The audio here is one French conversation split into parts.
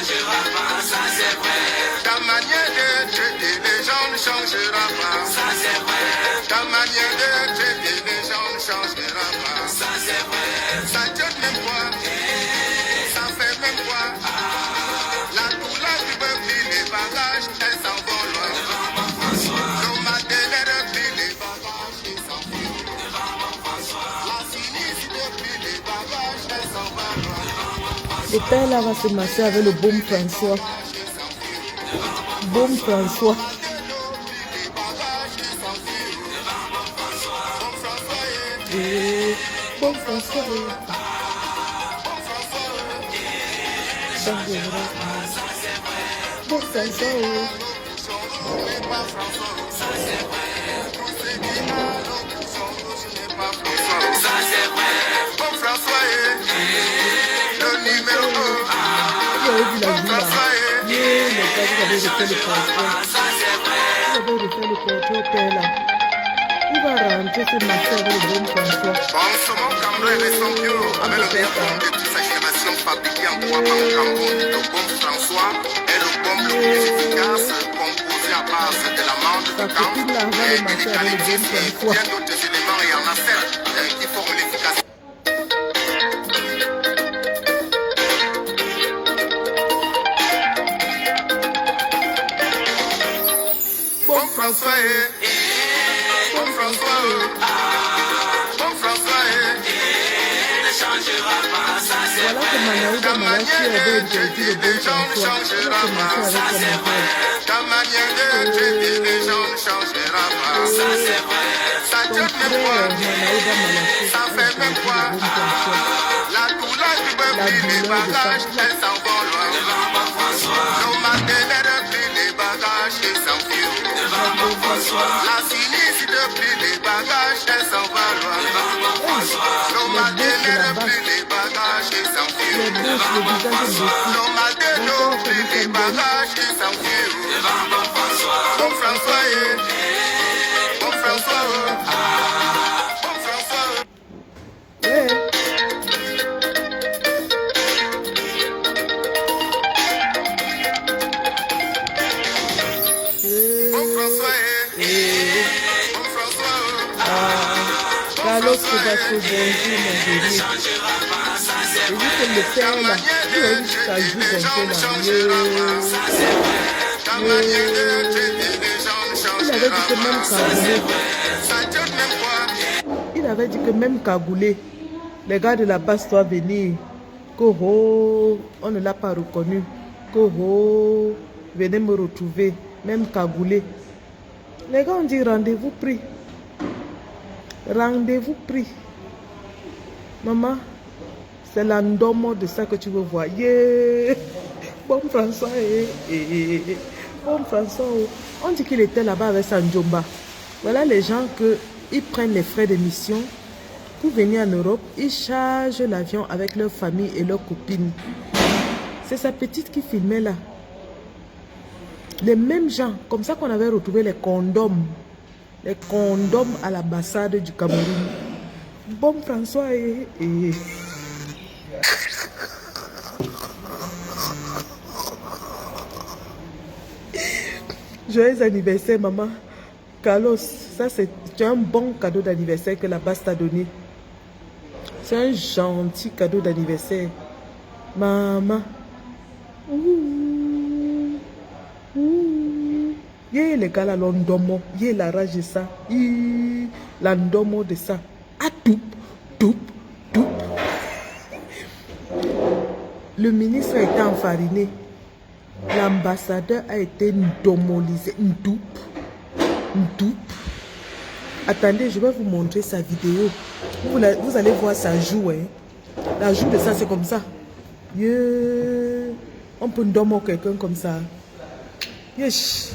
changera pas, ça c'est vrai. Ta manière de traiter les gens ne changera pas, ça c'est vrai. Ta manière de traiter les gens ne changera pas, ça c'est vrai. Ça jette même quoi, ça fait même quoi. La douleur du peuple, les bagages, elles s'en vont loin. Nos matériels repris les bagages, ils s'en vont. La sinistre repris les bagages, elles s'en vont loin. Le père là va se masser avec le bon François. Bon François. Bon François. Bon François. Ça c'est vrai. Bon François le numéro 1. Bon François ça c'est vrai. Il va refaire le portrait père là. Il va rentrer se masser avec le bon François. Bon saumon Cameroun et son bio. Avec le bien bon de toute sa génération fabriquée en bois par Cameroun. Le bon François est le bon le plus efficace, composé à base de l'amande de camp, et du cannabis et bien d'autres éléments et en acide qui forment l'efficacité. Bon François bon François bon François ne changera pas, ça c'est Voilà que Manaouda Malachi avait interdit le bon François. Il va commencer avec son enfant. ta manière de traiter les gens ne changera pas, ça c'est vrai. Ça Son jette même quoi, frère Manaouda Malachi ça a fait même interdit quoi. le bon François. La douleur du peuple, La les douleur de bagages, ça. elles s'en vont loin. Nos matériels repris les bagages, ils s'enfuient. La sinistre depuis les bagages, elles s'en vont loin. Nos matériels repris les bagages, ils s'enfuient. Les bouches, le visage de Nos matériels repris les bagages, ils s'enfuient. Bon François, bon François, bon François. ouais. Bon François, bon François. Carlos Kobato, bonjour mon bébé. J'ai vu que le père là, il a eu jusqu'à jouer comme ça là. Il avait dit que même Cagoulé, les gars de la base doivent venir. Koro, on ne l'a pas reconnu. Koro, venez me retrouver. Même Cagoulé. Les gars ont dit rendez-vous pris. Rendez-vous pris. Maman, c'est l'endommage de ça que tu veux voir. Yeah. Bon François, bon François. On dit qu'il était là-bas avec Sanjomba. Voilà les gens ils prennent les frais de mission pour venir en Europe. Ils chargent l'avion avec leur famille et leurs copines. C'est sa petite qui filmait là. Les mêmes gens, comme ça qu'on avait retrouvé les condoms. Les condoms à l'ambassade du Cameroun. Bon François, Joyeux anniversaire, maman. Carlos, ça c'est un bon cadeau d'anniversaire que la base t'a donné. C'est un gentil cadeau d'anniversaire. Maman. Yé les gars là, l'endomo. Yé la rage de ça. L'endomo de ça. Ah, tout. Le ministre a été enfariné. L'ambassadeur a été ndomolisé. Ndoup. Attendez, je vais vous montrer sa vidéo. Vous allez voir sa joue. Hein. La joue de ça, c'est comme ça. Yeah. On peut ndomo quelqu'un comme ça. Yesh.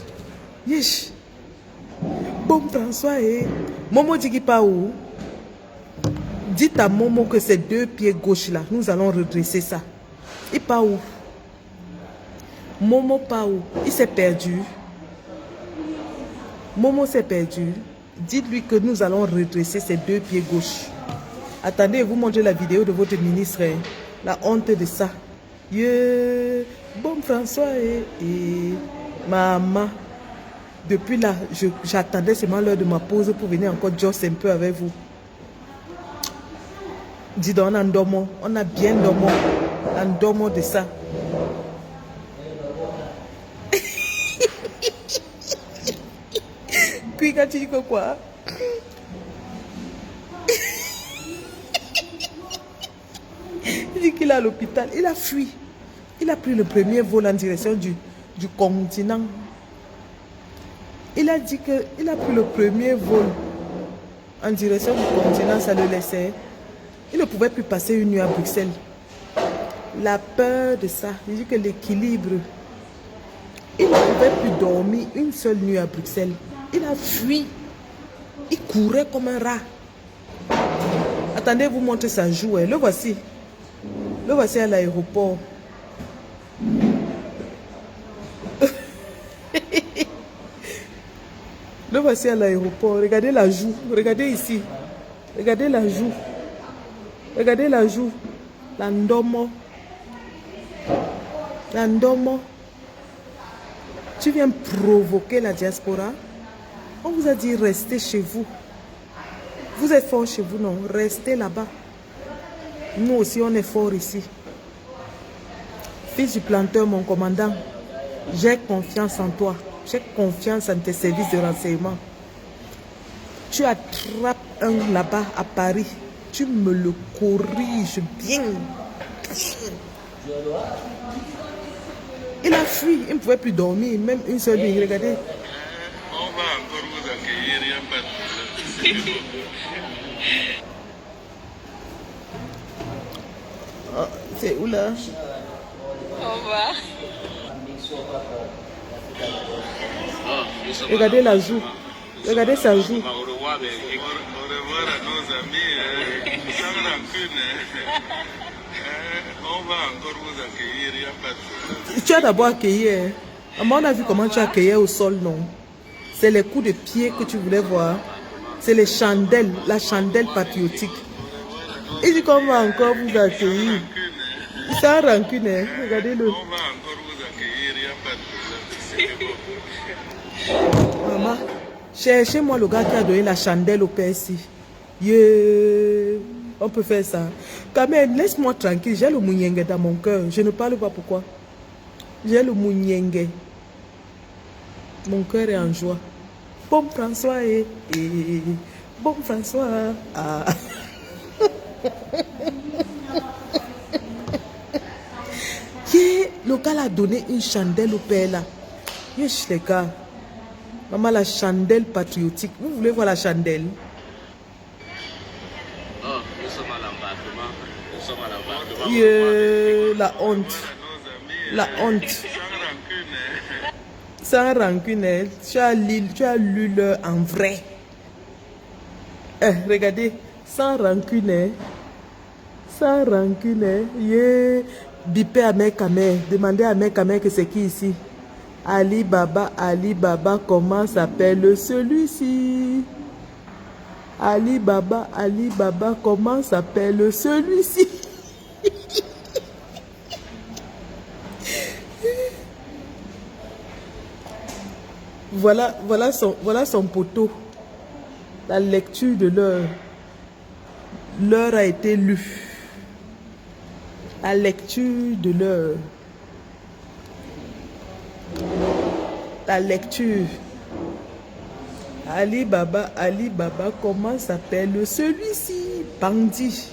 Bon François, Momo dit qu'il pas où? Dites à Momo que ces deux pieds gauche là, nous allons redresser ça. Il pas où? Momo pas où? Il s'est perdu. Momo s'est perdu. Dites-lui que nous allons redresser ses deux pieds gauche. Attendez, vous montrez la vidéo de votre ministre. La honte de ça. Bon François et maman. Depuis là, j'attendais seulement l'heure de ma pause pour venir encore joss un peu avec vous. Dis donc, on a bien dormi. On dormi de ça. Puis quand tu dis que quoi? Il dit qu'il est à l'hôpital. Il a fui. Il a pris le premier vol en direction du continent. Il a dit qu'il a pris le premier vol en direction du continent, ça le laissait. Il ne pouvait plus passer une nuit à Bruxelles. La peur de ça, il dit que l'équilibre. Il ne pouvait plus dormir une seule nuit à Bruxelles. Il a fui. Il courait comme un rat. Attendez, vous montre sa joue. Le voici. Le voici à l'aéroport. Le voici à l'aéroport. Regardez la joue. Regardez ici. Regardez la joue. Regardez la joue. L'andomo. L'andomo. Tu viens provoquer la diaspora. On vous a dit restez chez vous. Vous êtes fort chez vous, non? Restez là-bas. Nous aussi, on est fort ici. Fils du planteur, mon commandant, j'ai confiance en toi. J'ai confiance en tes services de renseignement. Tu attrapes un là-bas à Paris. Tu me le corriges bien. Il a fui. Il ne pouvait plus dormir. Même une seule nuit. Regardez. On va encore vous accueillir, il n'y a pas de problème. Oh, c'est où là? Au revoir. Regardez la joue. Regardez sa joue. Au revoir à nos amis. Sans rancune. On va encore vous accueillir, il n'y a pas de problème. Tu as d'abord accueilli. On a vu comment tu accueillais au sol, non? C'est les coups de pied que tu voulais voir. C'est les chandelles, la chandelle patriotique. Il dit qu'on va encore vous accueillir. Sans rancune, hein? Regardez-le. On va encore vous accueillir, il n'y a pas de problème. Maman, cherchez-moi le gars qui a donné la chandelle au PSI. Yeah. On peut faire ça. Quand même, laisse-moi tranquille. J'ai le mouniengue dans mon cœur. Je ne parle pas pourquoi. J'ai le mouniengue. Mon cœur est en joie. Bon François bon François. Ah. Le gars a donné une chandelle au père là. Yes, les gars. Maman, la chandelle patriotique. Vous voulez voir la chandelle? Oh, nous sommes à l'embarquement. Nous sommes à l'embarquement. Yeah, la honte. La honte. Sans rancune. Tu as lu l'heure en vrai. Regardez. Sans rancune. Sans rancune. Yeah. Bipé à Mekame. Demandez à Mekame que c'est qui ici. Ali Baba, comment s'appelle celui-ci? Ali Baba, comment s'appelle celui-ci? Voilà son poteau. La lecture de l'heure. L'heure a été lue. La lecture de l'heure. La lecture. Ali Baba, comment s'appelle celui-ci? Bandit.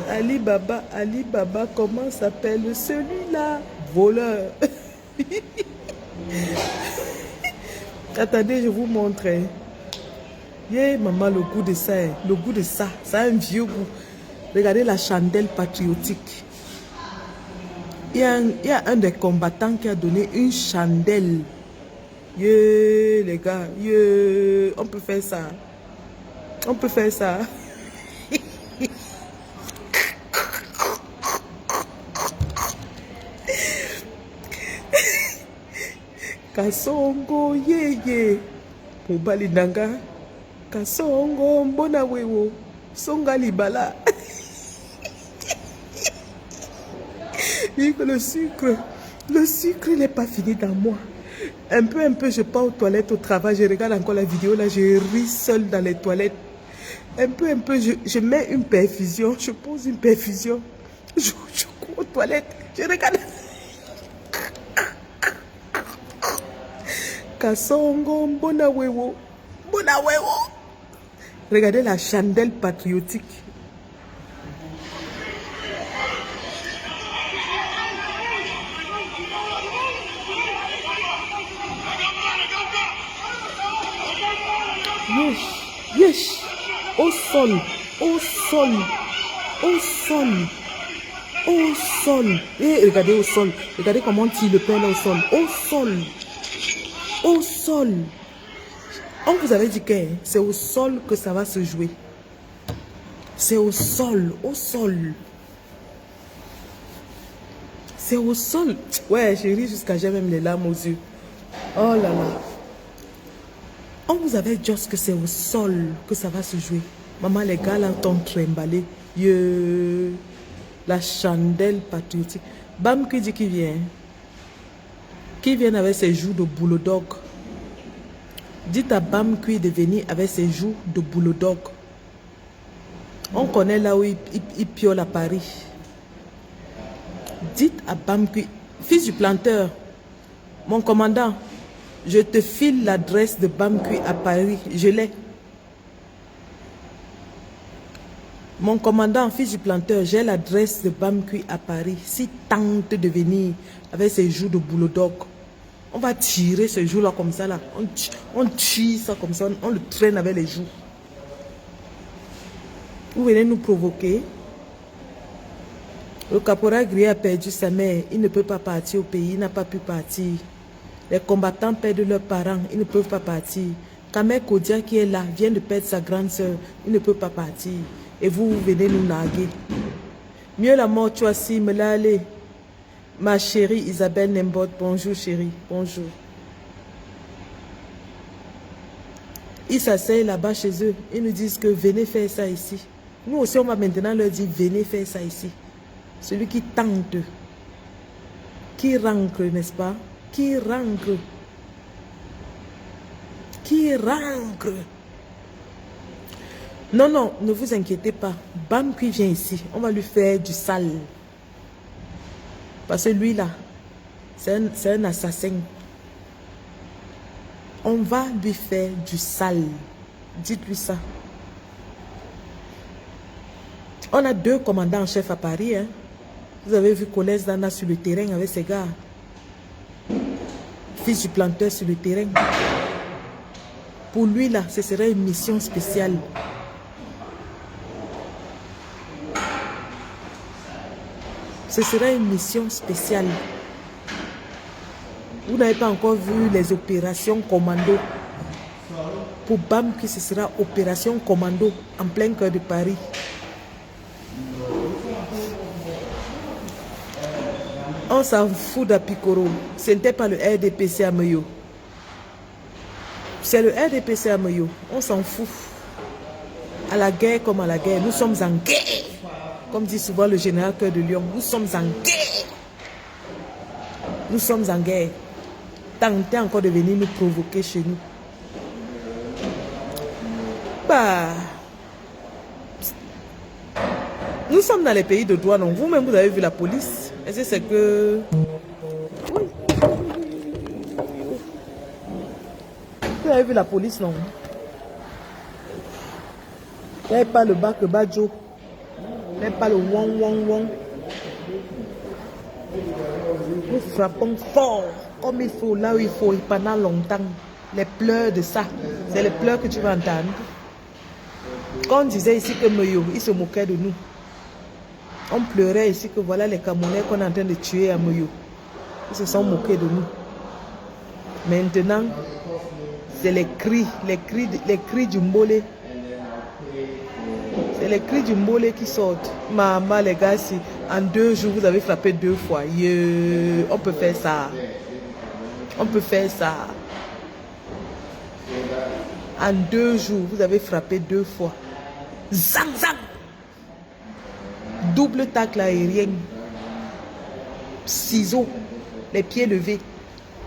Ali Baba, comment s'appelle celui-là? Voleur. Attendez, je vous montre. Yeah, maman, le goût de ça. Le goût de ça. Ça a un vieux goût. Regardez la chandelle patriotique. Il y a un des combattants qui a donné une chandelle. Yeah, les gars. Yeah, on peut faire ça. On peut faire ça. Kasongo, yeah. Mobali nanga. Kasongo, mbona wewo. Songa libala. Le sucre Le sucre n'est pas fini dans moi. Un peu, je pars aux toilettes au travail. Je regarde encore la vidéo là, je ris seul dans les toilettes. Un peu, je mets une perfusion. Je pose une perfusion. Je cours aux toilettes. Je regarde. Kasongo, Bonawewo. Bonawewo. Regardez la chandelle patriotique. Yes, yes. Au sol, au sol, au sol, au sol. Et regardez au sol. Regardez comment tire le pain là au sol. Au sol. Au sol. On vous avait dit que c'est au sol que ça va se jouer. C'est au sol, au sol. C'est au sol. Ouais, j'ai ri jusqu'à j'ai même les larmes aux yeux. Oh là là. On vous avait dit que c'est au sol que ça va se jouer. Maman, les gars là t'ont trimballé. La chandelle patriotique. Bam qui dit qui vient. Qui vient avec ses joues de bulldog. Dites à Bam Kui de venir avec ses joues de bulldog. On connaît là où il piole à Paris. Dites à Bam Kui, fils du planteur, mon commandant, je te file l'adresse de Bam Kui à Paris. Je l'ai. Mon commandant, fils du planteur, j'ai l'adresse de Bam Kui à Paris. Si tente de venir avec ses joues de bulldog, on va tirer ce jour-là comme ça, là. On tire ça comme ça, on le traîne avec les joues. Vous venez nous provoquer. Le caporal Grier a perdu sa mère. Il ne peut pas partir au pays, il n'a pas pu partir. Les combattants perdent leurs parents, ils ne peuvent pas partir. Kamer Kodia qui est là, vient de perdre sa grande soeur, il ne peut pas partir. Et vous venez nous narguer. Mieux la mort, tu as si me l'a allé. Ma chérie Isabelle Nembot, bonjour chérie, bonjour. Ils s'asseyent là-bas chez eux. Ils nous disent que venez faire ça ici. Nous aussi, on va maintenant leur dire venez faire ça ici. Celui qui tente, qui rancre, n'est-ce pas? Qui rancre. Qui rancre. Non, non, ne vous inquiétez pas. Bam qui vient ici, on va lui faire du sale. Parce que lui là, c'est un assassin. On va lui faire du sale. Dites-lui ça. On a 2 commandants en chef à Paris. Hein. Vous avez vu Colès Dana sur le terrain avec ses gars. Fils du planteur sur le terrain. Pour lui là, ce serait une mission spéciale. Ce serait une mission spéciale. Vous n'avez pas encore vu les opérations commando. Pour Bam, que ce sera opération commando en plein cœur de Paris. On s'en fout d'Apicoro. Ce n'était pas le RDPC à Meyo. C'est le RDPC à Meyo. On s'en fout. À la guerre comme à la guerre. Nous sommes en guerre. Comme dit souvent le général Cœur de Lion. Nous sommes en guerre. Nous sommes en guerre. Tentez encore de venir nous provoquer chez nous. Bah. Nous sommes dans les pays de droit, donc vous-même vous avez vu la police. Est-ce que c'est que... Oui. Vous avez vu la police, non? Il n'y avait pas le bac Badjo. Il n'y avait pas le wong wong wong. Nous frappons fort, comme il faut, là où il faut, et pendant longtemps. Les pleurs de ça, c'est les pleurs que tu vas entendre. Quand on disait ici que Meyo, il se moquait de nous. On pleurait ici que voilà les Camerounais qu'on est en train de tuer à Meyo. Ils se sont moqués de nous. Maintenant, c'est les cris du Mbolé. C'est les cris du Mbolé qui sortent. Maman, les gars, si en 2 jours, vous avez frappé 2 fois. On peut faire ça. On peut faire ça. En 2 jours, vous avez frappé 2 fois. Zang, zang. Double tacle aérien. Ciseaux. les pieds levés.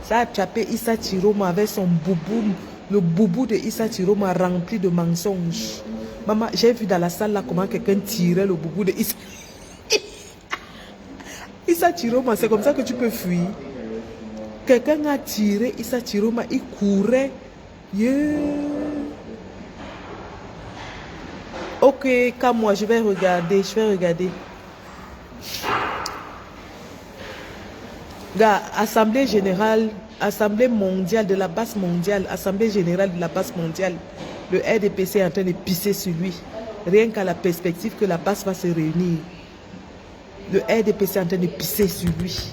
Ça a attrapé Issa Chiroma avec son boubou. Le boubou de Issa Chiroma rempli de mensonges. Maman, j'ai vu dans la salle là comment quelqu'un tirait le boubou de Issa. Issa Chiroma, c'est comme ça que tu peux fuir. Quelqu'un a tiré Issa Chiroma, il courait. Yeah. Ok, comme moi, je vais regarder, Gars, Assemblée générale, Assemblée mondiale de la base mondiale, Assemblée générale de la base mondiale, le RDPC est en train de pisser sur lui. Rien qu'à la perspective que la base va se réunir. Le RDPC est en train de pisser sur lui.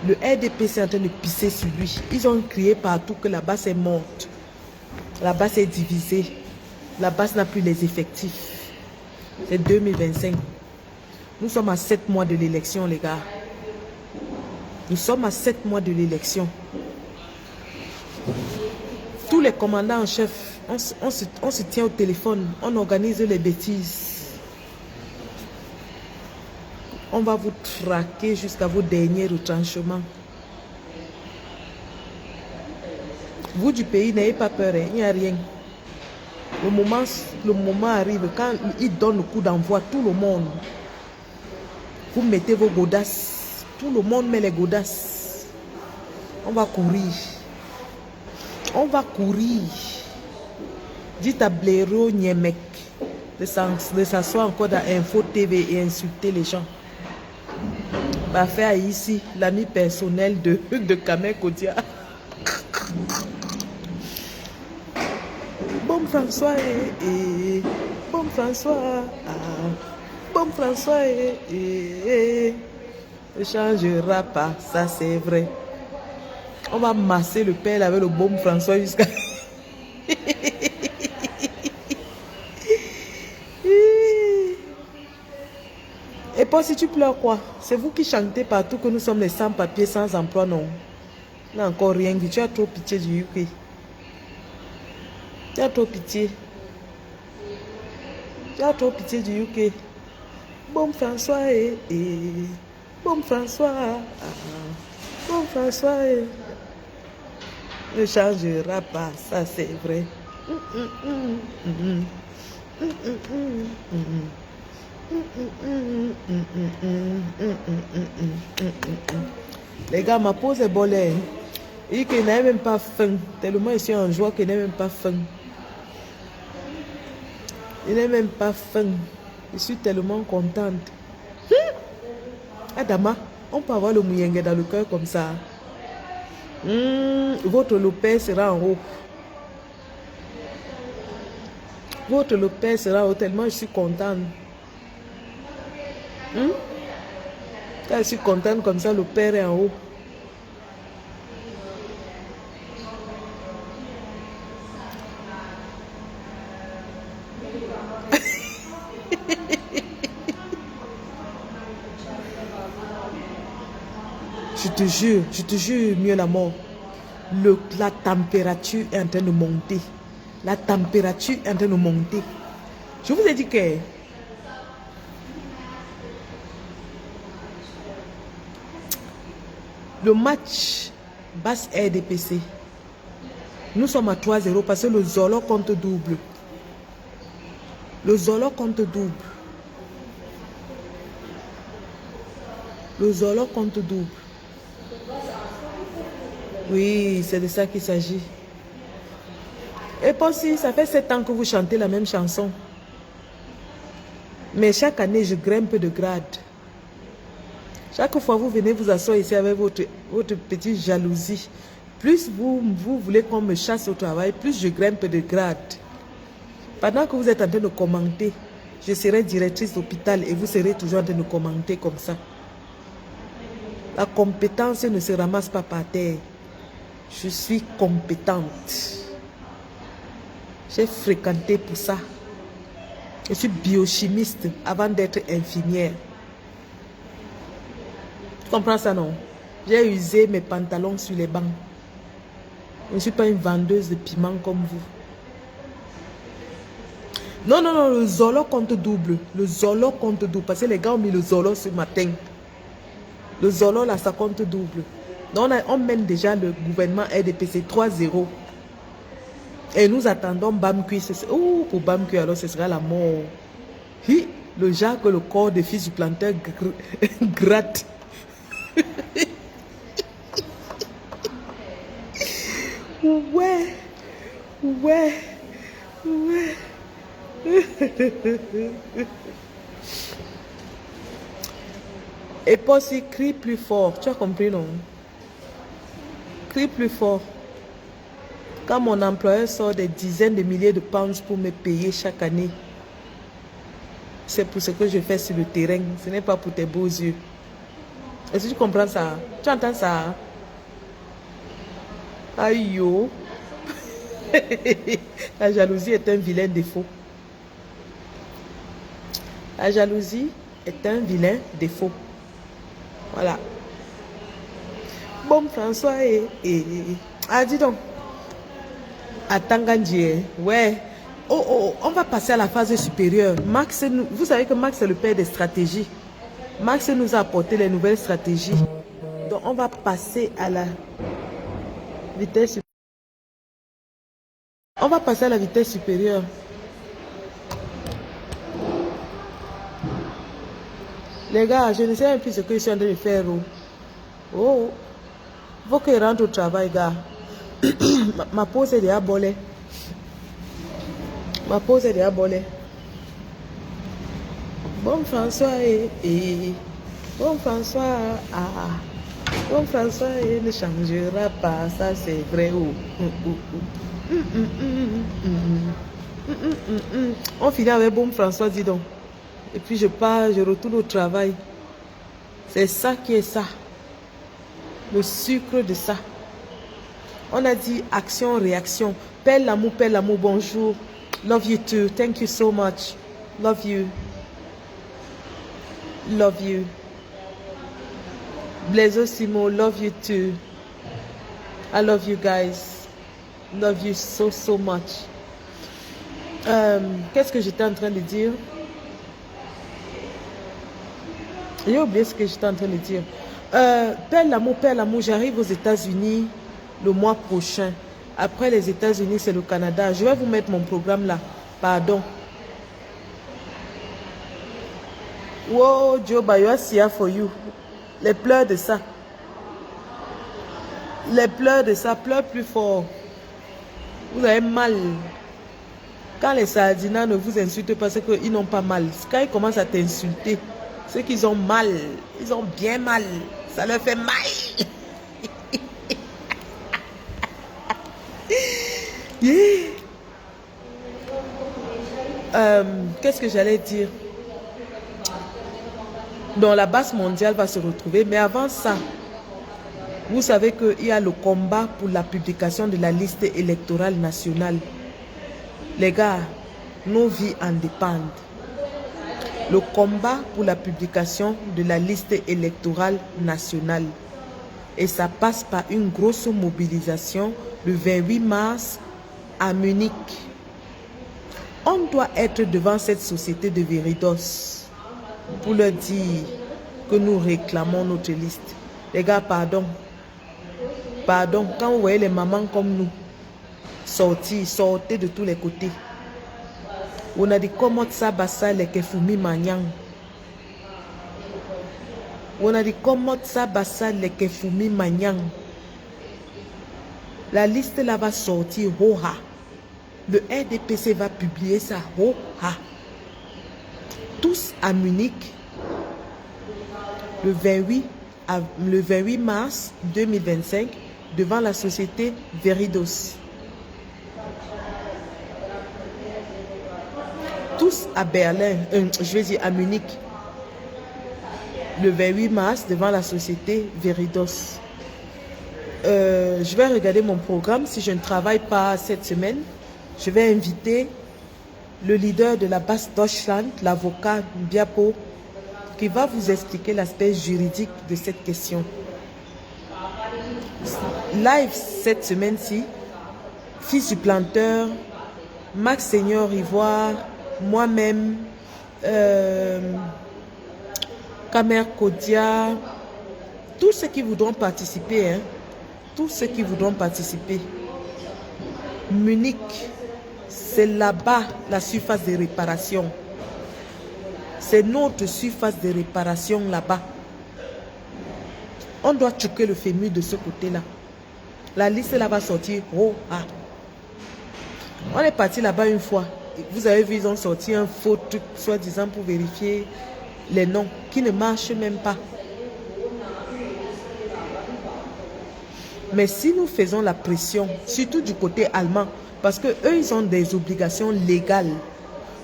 Le RDPC est en train de pisser sur lui. Ils ont crié partout que la base est morte. La base est divisée. La base n'a plus les effectifs. C'est 2025. Nous sommes à 7 mois de l'élection, les gars. Nous sommes à 7 mois de l'élection. Tous les commandants en chef, on se tient au téléphone. On organise les bêtises. On va vous traquer jusqu'à vos derniers retranchements. Vous du pays, n'ayez pas peur, hein, il n'y a rien. Le moment arrive, quand il donne le coup d'envoi, tout le monde, vous mettez vos godasses. Tout le monde met les godasses. On va courir. On va courir. Dites à Blaireau Niemek de s'asseoir encore dans Info TV et insulter les gens. Va faire ici l'ami personnel de Kamel Kodia. Bon François bon François bon François ne changera pas, ça c'est vrai. On va masser le père avec le bon François jusqu'à et puis si tu pleures quoi? C'est vous qui chantez partout que nous sommes les sans-papiers, sans emploi, non? Il n'y a encore rien vu. Tu as trop pitié du UK. Tu as trop pitié. Tu as trop pitié du UK. Bon François bon François bon François ne changera pas, ça c'est vrai. Les gars, ma pause est bolée. Il dit qu'il n'a même pas faim. Tellement je suis en joie qu'il n'a même pas faim. Il n'a même pas faim. Je suis tellement contente. Adama, on peut avoir le mouyengue dans le cœur comme ça. Votre Lopez sera en haut. Votre Lopez sera en haut. Tellement je suis contente. Quand je suis contente comme ça, le père est en haut. Je te jure, mieux la mort. La température est en train de monter. La température est en train de monter. Je vous ai dit que le match basse RDPC, nous sommes à 3-0 parce que le Zolo compte double. Le Zolo compte double. Le Zolo compte double. Oui, c'est de ça qu'il s'agit. Et puis si ça fait 7 ans que vous chantez la même chanson. Mais chaque année, je grimpe de grade. Chaque fois vous venez vous asseoir ici avec votre petite jalousie. Plus vous voulez qu'on me chasse au travail, plus je grimpe de grade. Pendant que vous êtes en train de commenter, je serai directrice d'hôpital et vous serez toujours en train de commenter comme ça. La compétence ne se ramasse pas par terre. Je suis compétente. J'ai fréquenté pour ça. Je suis biochimiste avant d'être infirmière. Tu comprends ça, non? J'ai usé mes pantalons sur les bancs. Je ne suis pas une vendeuse de piment comme vous. Non, non, non, le Zolo compte double. Le Zolo compte double. Parce que les gars ont mis le Zolo ce matin. Le Zolo, là, ça compte double. Donc, on mène déjà le gouvernement RDPC 3-0. Et nous attendons Bamkui. Oh, pour Bamkui, alors ce sera la mort. Hi, le genre que le corps des fils du planteur gratte. Ouais. Ouais. Ouais. Et pas aussi, crie plus fort. Tu as compris, non? Crie plus fort. Quand mon employeur sort des dizaines de milliers de pounds pour me payer chaque année, c'est pour ce que je fais sur le terrain. Ce n'est pas pour tes beaux yeux. Est-ce que tu comprends ça? Tu entends ça? Aïe yo. La jalousie est un vilain défaut. La jalousie est un vilain défaut. Voilà. Bon, François Ah, dis donc. Attends, Gandhier. Ouais. Oh, on va passer à la phase supérieure. Max, vous savez que Max est le père des stratégies. Max nous a apporté les nouvelles stratégies. Donc, on va passer à la vitesse supérieure. On va passer à la vitesse supérieure. Les gars, je ne sais même plus ce que je suis en train de faire. Oh. Faut que je rentre au travail, gars. Ma pause est déjà bolée. Ma pause est déjà bolée. Bon François bon François bon François ne changera pas, ça c'est vrai. On finit avec bon François, dis donc. Et puis je pars, je retourne au travail. C'est ça qui est ça. Le sucre de ça. On a dit action, réaction. Père l'amour, bonjour. Love you too. Thank you so much. Love you. Love you. Blaiseau Simo, love you too. I love you guys. Love you so, so much. Qu'est-ce que j'étais en train de dire? J'ai oublié ce que j'étais en train de dire. Père l'amour, j'arrive aux États-Unis le mois prochain. Après les États-Unis, c'est le Canada. Je vais vous mettre mon programme là. Pardon. Wow, Joe Bayo, c'est for you. Les pleurs de ça. Les pleurs de ça. Pleure plus fort. Vous avez mal. Quand les Sardinats ne vous insultent pas, c'est qu'ils n'ont pas mal. Quand ils commencent à t'insulter, c'est qu'ils ont mal. Ils ont bien mal. Ça leur fait mal. Yeah. Qu'est-ce que j'allais dire? Donc la base mondiale va se retrouver. Mais avant ça, vous savez qu'il y a le combat pour la publication de la liste électorale nationale. Les gars, nos vies en dépendent. Le combat pour la publication de la liste électorale nationale. Et ça passe par une grosse mobilisation le 28 mars à Munich. On doit être devant cette société de Veridos pour leur dire que nous réclamons notre liste. Les gars, pardon. Pardon, quand vous voyez les mamans comme nous sortez de tous les côtés. On a dit comment ça bassa les kefumi manyang. On a dit comment ça bassa les kefumi manyang. La liste là va sortir hoha. Le RDPC va publier ça hoha. Tous à Munich le 28 mars 2025 devant la société Veridos. Tous à Berlin, je vais dire à Munich, le 28 mars devant la société Veridos. Je vais regarder mon programme. Si je ne travaille pas cette semaine, je vais inviter le leader de la base Deutschland, l'avocat Biapo, qui va vous expliquer l'aspect juridique de cette question. Live cette semaine-ci, fils du planteur, Max Seigneur Ivoire, moi-même, Kamer Kodia, Tous ceux qui voudront participer, hein, tous ceux qui voudront participer, Munich, c'est là-bas la surface de réparation. C'est notre surface de réparation là-bas. On doit choquer le fémur de ce côté-là. La liste là va sortir. Oh, ah. On est parti là-bas une fois. Vous avez vu, ils ont sorti un faux truc, soi-disant pour vérifier les noms, qui ne marche même pas. Mais si nous faisons la pression, surtout du côté allemand, parce que eux, ils ont des obligations légales.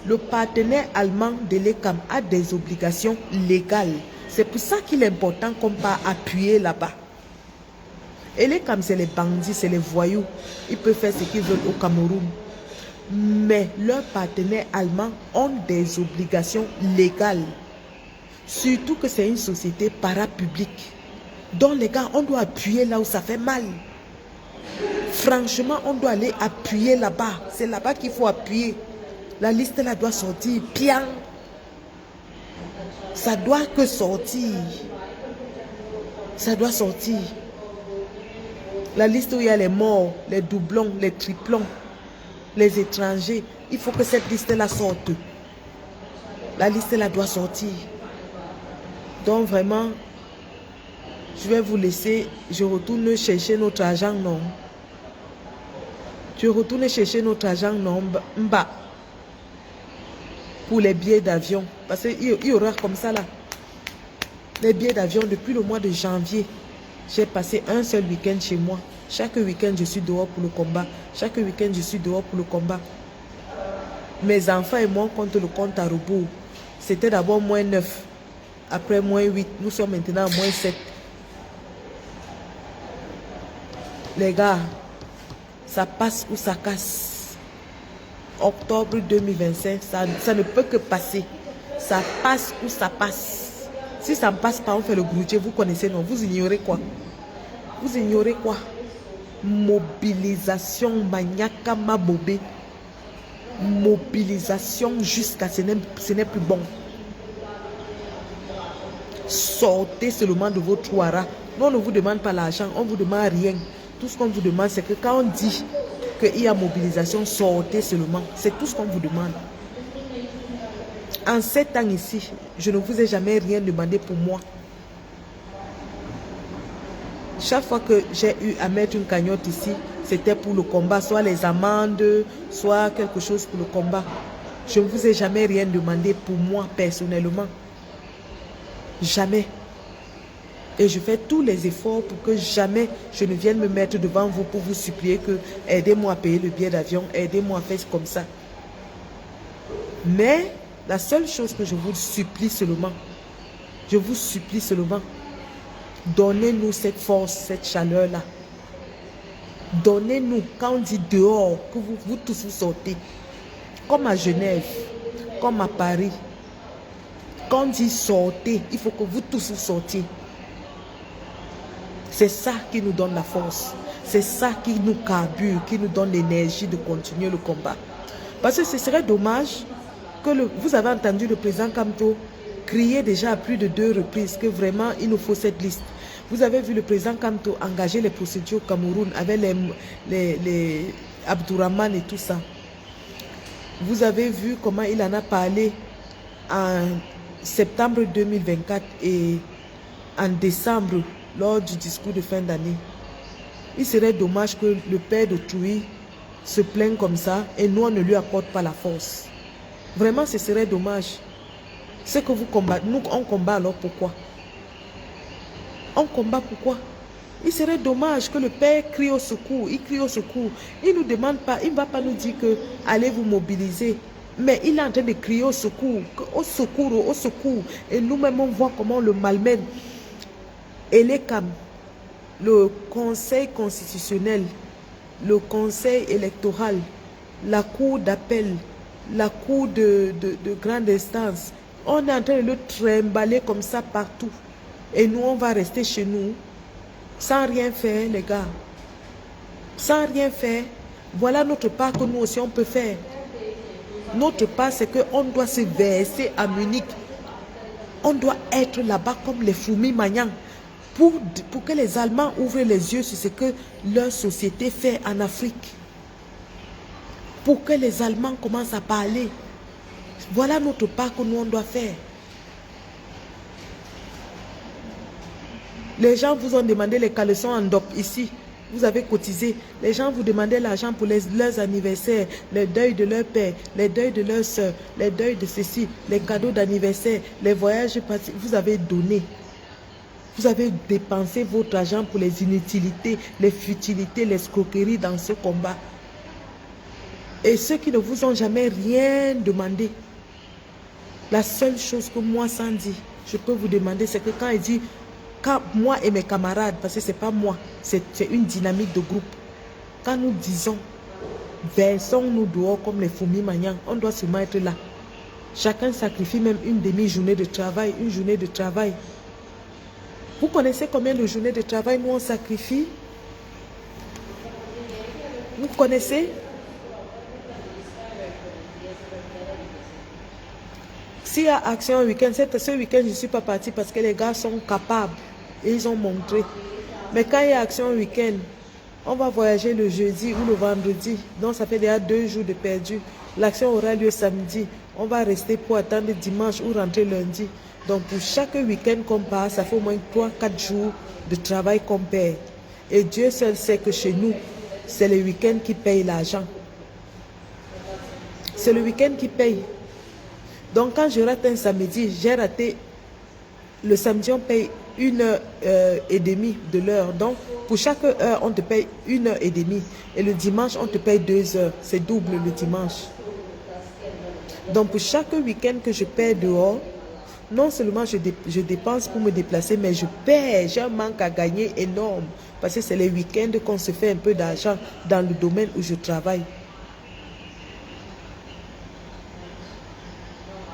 Le partenaire allemand de l'ECAM a des obligations légales. C'est pour ça qu'il est important qu'on va appuyer là-bas. Et l'ECAM, c'est les bandits, c'est les voyous. Ils peuvent faire ce qu'ils veulent au Cameroun. Mais leurs partenaires allemands ont des obligations légales. Surtout que c'est une société parapublique. Donc les gars, on doit appuyer là où ça fait mal. Franchement, on doit aller appuyer là-bas. C'est là-bas qu'il faut appuyer. La liste là doit sortir bien. Ça doit que sortir. Ça doit sortir. La liste où il y a les morts, les doublons, les triplons, les étrangers. Il faut que cette liste là sorte. La liste là doit sortir. Donc vraiment, je vais vous laisser. Je retourne chercher notre argent, non. Je retourne chercher notre argent, non. Mba. Pour les billets d'avion. Parce qu'il y aura comme ça là. Les billets d'avion depuis le mois de janvier. J'ai passé un seul week-end chez moi. Chaque week-end, je suis dehors pour le combat. Chaque week-end, je suis dehors pour le combat. Mes enfants et moi, on compte le compte à rebours. C'était d'abord moins 9. Après moins 8. Nous sommes maintenant à moins 7. Les gars, ça passe ou ça casse. Octobre 2025, ça ne peut que passer. Ça passe ou ça passe. Si ça ne passe pas, on fait le groutier. Vous connaissez, non? Vous ignorez quoi? Vous ignorez quoi? Mobilisation maniaca mabobé. Mobilisation jusqu'à ce n'est plus bon. Sortez seulement de votre ouara. Nous, on ne vous demande pas l'argent, on ne vous demande rien. Tout ce qu'on vous demande, c'est que quand on dit qu'il y a mobilisation, sortez seulement. C'est tout ce qu'on vous demande. En 7 ans ici, je ne vous ai jamais rien demandé pour moi. Chaque fois que j'ai eu à mettre une cagnotte ici, c'était pour le combat, soit les amendes, soit quelque chose pour le combat. Je ne vous ai jamais rien demandé pour moi personnellement. Jamais. Et je fais tous les efforts pour que jamais je ne vienne me mettre devant vous pour vous supplier que aidez-moi à payer le billet d'avion, aidez-moi à faire comme ça. Mais la seule chose que je vous supplie seulement, je vous supplie seulement, donnez-nous cette force, cette chaleur-là. Donnez-nous, quand on dit dehors, que vous tous vous sortez. Comme à Genève, comme à Paris. Quand on dit sortez, il faut que vous tous vous sortiez. C'est ça qui nous donne la force. C'est ça qui nous carbure, qui nous donne l'énergie de continuer le combat. Parce que ce serait dommage que vous avez entendu le président Kamto crier déjà à plus de 2 reprises que vraiment il nous faut cette liste. Vous avez vu le président Kamto engager les procédures au Cameroun avec les Abdourahman et tout ça. Vous avez vu comment il en a parlé en septembre 2024 et en décembre lors du discours de fin d'année. Il serait dommage que le père d'autrui se plaigne comme ça et nous on ne lui accorde pas la force. Vraiment ce serait dommage. C'est que vous combattez, nous on combat alors pourquoi? On combat pourquoi? Il serait dommage que le père crie au secours, il crie au secours. Il ne nous demande pas, il ne va pas nous dire que allez vous mobiliser. Mais il est en train de crier au secours, au secours, au secours. Et nous-mêmes on voit comment on le malmène. Et l'ECAM, le Conseil constitutionnel, le Conseil électoral, la Cour d'appel, la Cour de grande instance, on est en train de le trimballer comme ça partout. Et nous, on va rester chez nous, sans rien faire, les gars. Sans rien faire. Voilà notre part que nous aussi, on peut faire. Notre part, c'est qu'on doit se verser à Munich. On doit être là-bas comme les fourmis magnans. pour que les Allemands ouvrent les yeux sur ce que leur société fait en Afrique. Pour que les Allemands commencent à parler. Voilà notre part que nous on doit faire. Les gens vous ont demandé les caleçons en DOP ici. Vous avez cotisé. Les gens vous demandaient l'argent pour leurs anniversaires, les deuils de leur père, les deuils de leur soeur, les deuils de ceci, les cadeaux d'anniversaire, les voyages partis. Vous avez donné. Vous avez dépensé votre argent pour les inutilités, les futilités, les escroqueries dans ce combat. Et ceux qui ne vous ont jamais rien demandé, la seule chose que moi, Sandy, je peux vous demander, c'est que quand il dit, quand moi et mes camarades, parce que ce n'est pas moi, c'est une dynamique de groupe. Quand nous disons, versons-nous dehors comme les fourmis maniants, on doit seulement être là. Chacun sacrifie même une demi-journée de travail, une journée de travail. Vous connaissez combien de journées de travail nous on sacrifie? Vous connaissez? S'il y a action week-end, ce week-end je ne suis pas partie parce que les gars sont capables et ils ont montré. Mais quand il y a action week-end, on va voyager le jeudi ou le vendredi. Donc ça fait déjà 2 jours de perdu. L'action aura lieu samedi. On va rester pour attendre dimanche ou rentrer lundi. Donc pour chaque week-end qu'on part, ça fait au moins 3-4 jours de travail qu'on perd. Et Dieu seul sait que chez nous, c'est le week-end qui paye l'argent. C'est le week-end qui paye. Donc quand je rate un samedi, j'ai raté. Le samedi, on paye 1h30 de l'heure. Donc pour chaque heure, on te paye 1h30. Et le dimanche, on te paye 2 heures. C'est double le dimanche. Donc pour chaque week-end que je perds dehors, non seulement je dépense pour me déplacer, mais je perds. J'ai un manque à gagner énorme. Parce que c'est les week-ends qu'on se fait un peu d'argent dans le domaine où je travaille.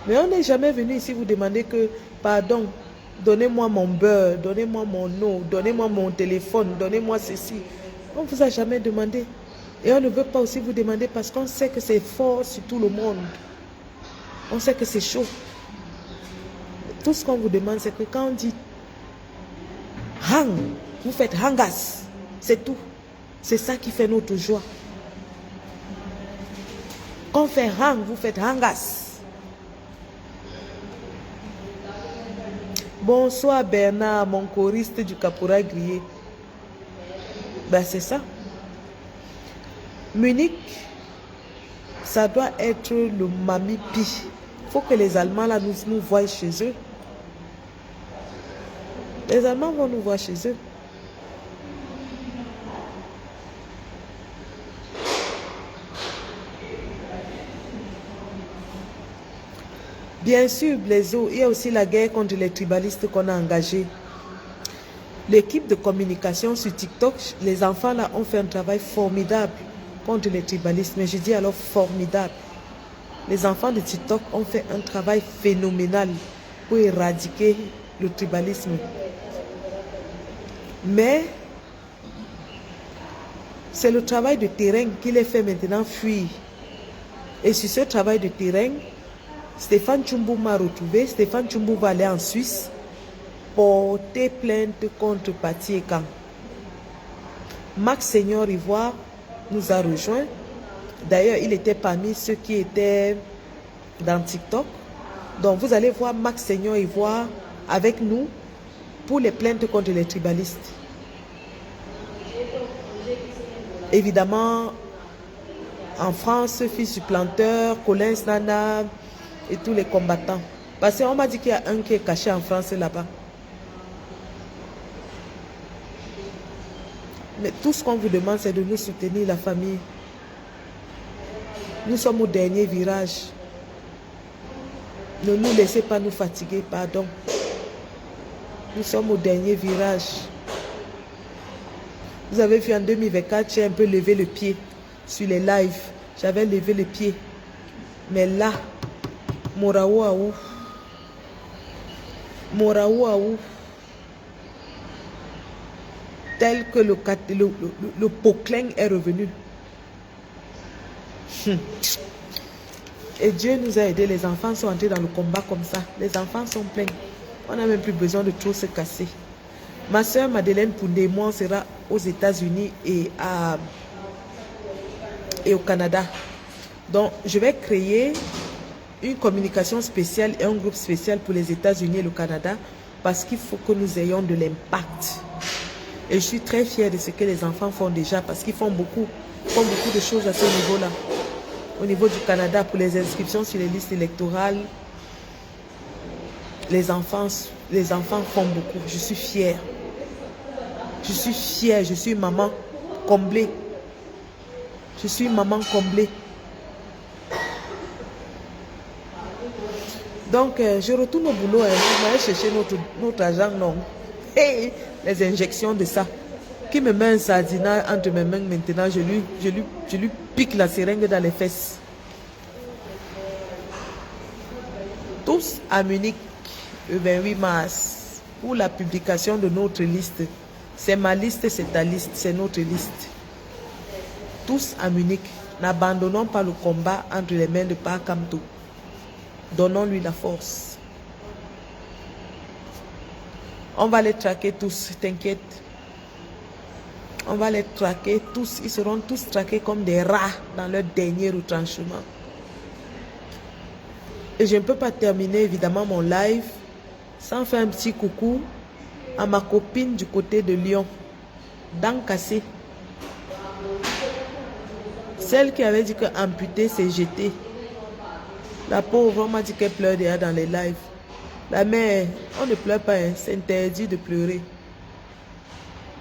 Mais on n'est jamais venu ici vous demander que, pardon, donnez-moi mon beurre, donnez-moi mon eau, donnez-moi mon téléphone, donnez-moi ceci. On ne vous a jamais demandé. Et on ne veut pas aussi vous demander parce qu'on sait que c'est fort sur tout le monde. On sait que c'est chaud. Tout ce qu'on vous demande, c'est que quand on dit hang, vous faites hangas. C'est tout. C'est ça qui fait notre joie. Quand on fait hang, vous faites hangas. Bonsoir Bernard, mon choriste du Caporal grillé. Ben c'est ça. Munich, ça doit être le Mamipi. Il faut que les Allemands là nous voient chez eux. Les Allemands vont nous voir chez eux. Bien sûr, Blaiseau, il y a aussi la guerre contre les tribalistes qu'on a engagés. L'équipe de communication sur TikTok, les enfants là ont fait un travail formidable contre les tribalistes. Mais je dis alors formidable. Les enfants de TikTok ont fait un travail phénoménal pour éradiquer le tribalisme. Mais c'est le travail de terrain qui les fait maintenant fuir. Et sur ce travail de terrain, Stéphane Tchoumbou m'a retrouvé. Stéphane Tchoumbou va aller en Suisse porter plainte contre Paty Ekan. Max Seigneur Ivoire nous a rejoints. D'ailleurs, il était parmi ceux qui étaient dans TikTok. Donc, vous allez voir Max Seigneur Ivoire avec nous pour les plaintes contre les tribalistes. Évidemment, en France, Fils du Planteur, Colin Nana et tous les combattants. Parce qu'on m'a dit qu'il y a un qui est caché en France là-bas. Mais tout ce qu'on vous demande, c'est de nous soutenir, la famille. Nous sommes au dernier virage. Ne nous laissez pas nous fatiguer, pardon. Nous sommes au dernier virage. Vous avez vu en 2024, j'ai un peu levé le pied sur les lives. J'avais levé le pied. Mais là, Moraou Aou. Moraou Aou. Tel que le Poclin est revenu. Et Dieu nous a aidés. Les enfants sont entrés dans le combat comme ça. Les enfants sont pleins. On n'a même plus besoin de trop se casser. Ma soeur Madeleine Poundé, moi, on sera aux États-Unis et au Canada. Donc, je vais créer une communication spéciale et un groupe spécial pour les États-Unis et le Canada parce qu'il faut que nous ayons de l'impact. Et je suis très fière de ce que les enfants font déjà parce qu'ils font beaucoup de choses à ce niveau-là. Au niveau du Canada, pour les inscriptions sur les listes électorales, les enfants font beaucoup. Je suis fière. Je suis fière. Je suis maman comblée. Je suis maman comblée. Donc, je retourne au boulot. Je vais aller chercher notre agent, non. Hey, les injections de ça. Qui me met un sardinat entre mes mains maintenant, je lui pique la seringue dans les fesses. Tous à Munich, le 28 mars, pour la publication de notre liste. C'est ma liste, c'est ta liste, c'est notre liste. Tous à Munich, n'abandonnons pas le combat entre les mains de Pakamto. Donnons-lui la force. On va les traquer tous, t'inquiète. On va les traquer tous. Ils seront tous traqués comme des rats dans leur dernier retranchement. Et je ne peux pas terminer évidemment mon live sans faire un petit coucou à ma copine du côté de Lyon, dents cassées. Celle qui avait dit que amputer c'est jeter. La pauvre, on m'a dit qu'elle pleure déjà dans les lives. La mère, on ne pleure pas, hein. C'est interdit de pleurer.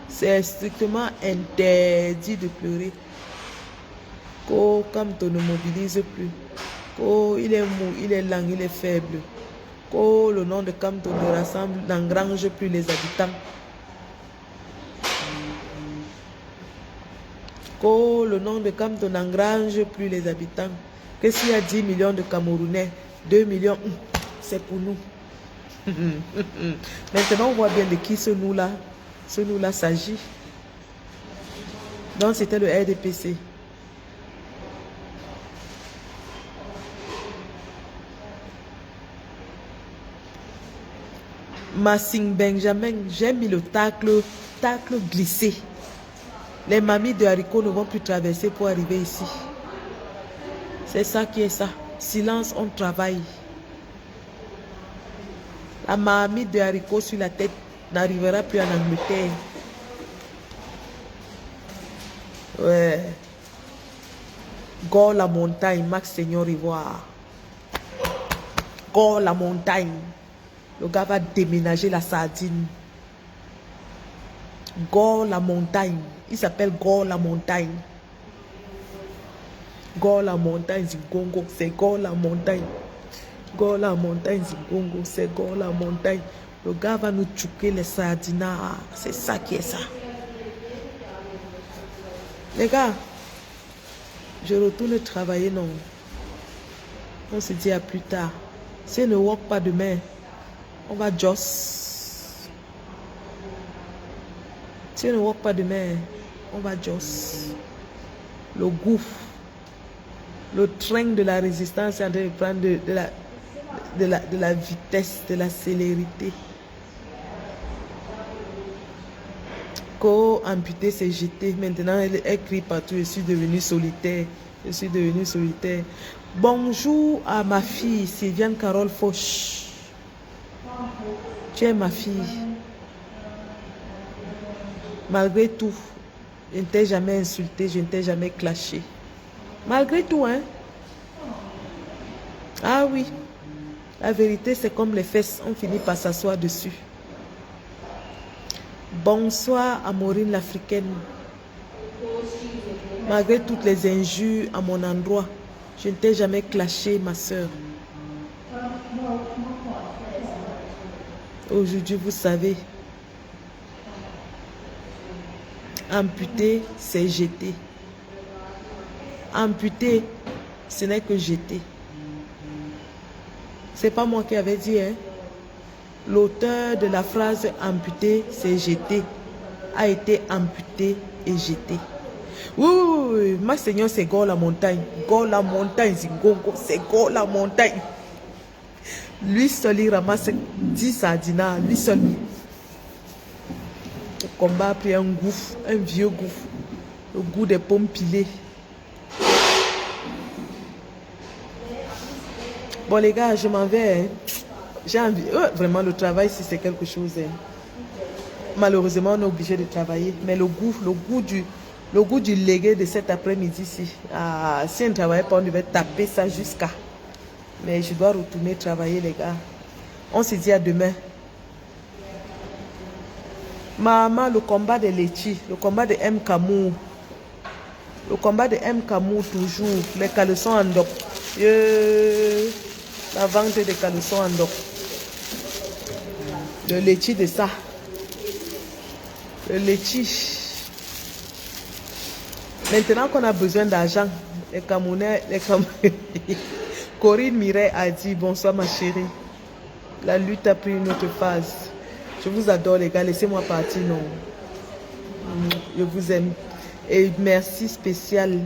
C'est strictement interdit de pleurer. Comme tu ne mobilises plus. Il est mou, il est lent, il est faible. Le nom de Kamto ne rassemble, n'engrange plus les habitants. Le nom de Kamto n'engrange plus les habitants. Que s'il y a 10 millions de Camerounais, 2 millions, c'est pour nous. Maintenant, on voit bien de qui ce nous-là s'agit. Donc, c'était le RDPC. Massing Benjamin, j'ai mis le tacle glissé. Les mamies de haricots ne vont plus traverser pour arriver ici. C'est ça qui est ça. Silence, on travaille. La mamie de haricots sur la tête n'arrivera plus en Angleterre. Ouais. Gore la montagne, Max Seigneur Ivoire. Gore la montagne. Le gars va déménager la sardine. Gore la montagne. Il s'appelle Gore la montagne. Gore la montagne, Zingongo. C'est Gore la montagne. Gore la montagne, Zingongo. C'est Gore la montagne. Le gars va nous tchouquer les sardinats. C'est ça qui est ça. Les gars, je retourne travailler, non. On se dit à plus tard. Si on ne work pas demain, on va joss. Si on ne work pas demain, on va joss. Le gouffre, le train de la résistance est en train de prendre de la vitesse, de la célérité. Amputé, c'est jeté. Maintenant, elle crie partout. Je suis devenue solitaire. Je suis devenue solitaire. Bonjour à ma fille, Sylviane Carole Foch. Tu es ma fille. Malgré tout, je ne t'ai jamais insulté, je ne t'ai jamais clashé. Malgré tout, hein. Ah oui. La vérité, c'est comme les fesses. On finit par s'asseoir dessus. Bonsoir à Maureen l'Africaine. Malgré toutes les injures à mon endroit, je ne t'ai jamais clashé, ma soeur. Aujourd'hui, vous savez, amputer, c'est jeter. Amputer, ce n'est que jeter. C'est pas moi qui avais dit, hein. L'auteur de la phrase amputé, c'est jeté, a été amputé et jeté. Oui, ma Seigneur, c'est Gore la montagne. Gore la montagne, Zingongo, c'est Gore la montagne. Lui seul, il ramasse 10 sardinats, lui seul. Le combat a pris un gouffre, un vieux gouffre. Le goût des pommes pilées. Bon les gars, je m'en vais. Hein. J'ai envie. Vraiment, le travail, si c'est quelque chose. Hein. Malheureusement, on est obligé de travailler. Mais le goût du légué de cet après-midi, si on ne travaillait pas, on devait taper ça jusqu'à. Mais je dois retourner travailler, les gars. On se dit à demain. Maman, le combat de Lechi, le combat de M. Kamou. Le combat de M. Kamou, toujours. Les caleçons en doc. La vente des caleçons en doc. Le Lechi de ça. Le Lechi. Maintenant qu'on a besoin d'argent, les Camerounais, Corinne Mireille a dit bonsoir ma chérie. La lutte a pris une autre phase. Je vous adore les gars, laissez-moi partir, non. Je vous aime. Et merci spécial.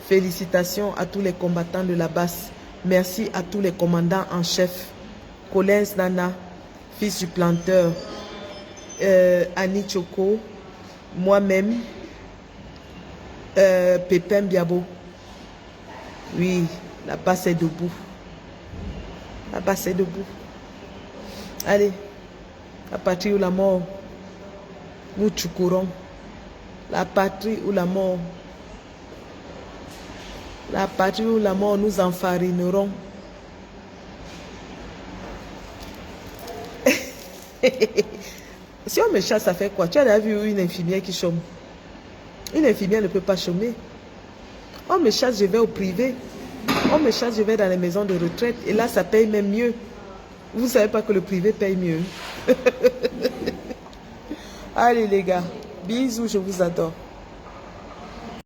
Félicitations à tous les combattants de la basse. Merci à tous les commandants en chef. Collins Nana, fils du planteur. Annie Choco, moi-même. Pépin Biabo. Oui, la basse est debout. La basse est debout. Allez, la patrie ou la mort, nous courons. La patrie ou la mort. La patrie ou la mort, nous enfarinerons. Si on me chasse, ça fait quoi? Tu as déjà vu une infirmière qui chôme? Une infirmière ne peut pas chômer. On me chasse, je vais au privé. On me chasse, je vais dans les maisons de retraite. Et là, ça paye même mieux. Vous ne savez pas que le privé paye mieux. Allez les gars, bisous, je vous adore.